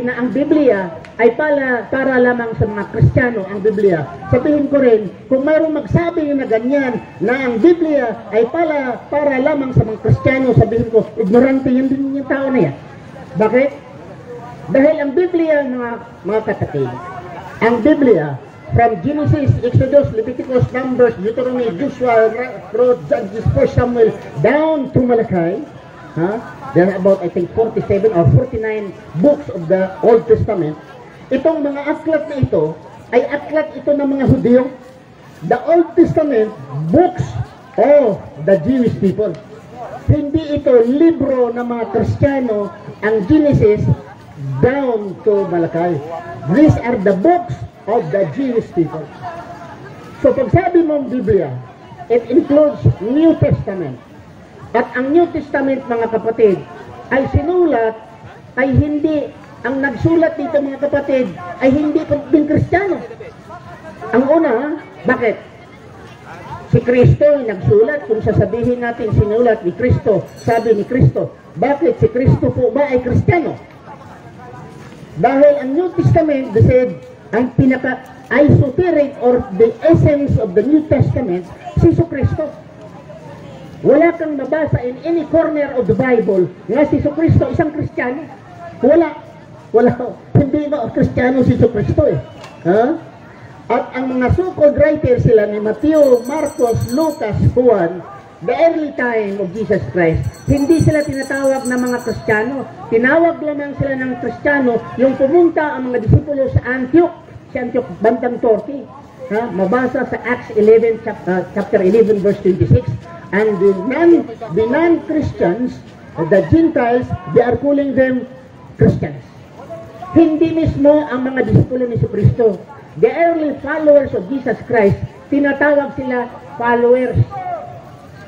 na ang Biblia ay para lamang sa mga Kristiyano ang Biblia. Sabihin ko rin, kung mayroong magsabi na ganyan, na ang Biblia ay para lamang sa mga Kristiyano, sabihin ko, ignorante yan din yung tao na yan. Bakit? Dahil ang Biblia, mga kapatid, ang Biblia, from Genesis, Exodus, Leviticus, Numbers, Deuteronomy, Joshua, Ruth, Judges, 1 Samuel, down to Malachi, there are about, I think, 47 or 49 books of the Old Testament. Itong mga aklat na ito, ay aklat ito ng mga Hudyo. The Old Testament, books of the Jewish people. Hindi ito libro ng mga Kristiyano, ang Genesis, down to Malachi. These are the books of the Jewish people. So pag sabi mong Biblia, it includes New Testament. At ang New Testament, mga kapatid, ay sinulat, ay hindi, ang nagsulat dito, mga kapatid, ay hindi din Kristiyano. Ang una, bakit? Si Kristo ay nagsulat. Kung sasabihin natin sinulat ni Kristo, sabi ni Kristo, bakit si Kristo po ba ay Kristiyano? Dahil ang New Testament, they said, ang pinaka-esoteric or the essence of the New Testament, si Kristo. Wala kang mabasa in any corner of the Bible nga si Kristo isang Kristiyano. Wala. Hindi ba Kristiyano si Kristo eh. At ang mga so-called writers sila ni Matthew, Marcos, Lucas, Juan, the early time of Jesus Christ, hindi sila tinatawag na mga Kristiyano. Tinawag lamang sila ng Kristiyano yung pumunta ang mga disipulo sa Antioch, bandang Turkey. Mabasa sa Acts 11, chapter 11, verse 26. And the non-Christians, the Gentiles, they are calling them Christians. Hindi mismo ang mga disipulo ni Kristo. The early followers of Jesus Christ, tinatawag sila followers.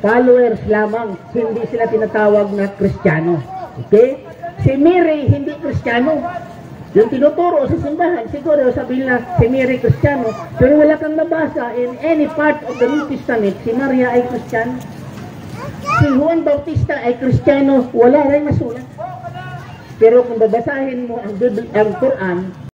Followers lamang, hindi sila tinatawag na Kristiyano. Okay? Si Mary, hindi Kristiyano. Yung tinuturo sa simbahan, siguro sabihin na si Mary Kristiyano, pero wala kang nabasa in any part of the New Testament, si Maria ay Kristiyano. Si Juan Bautista ay Kristiyano, wala rin masulat. Pero kung babasahin mo ang Quran,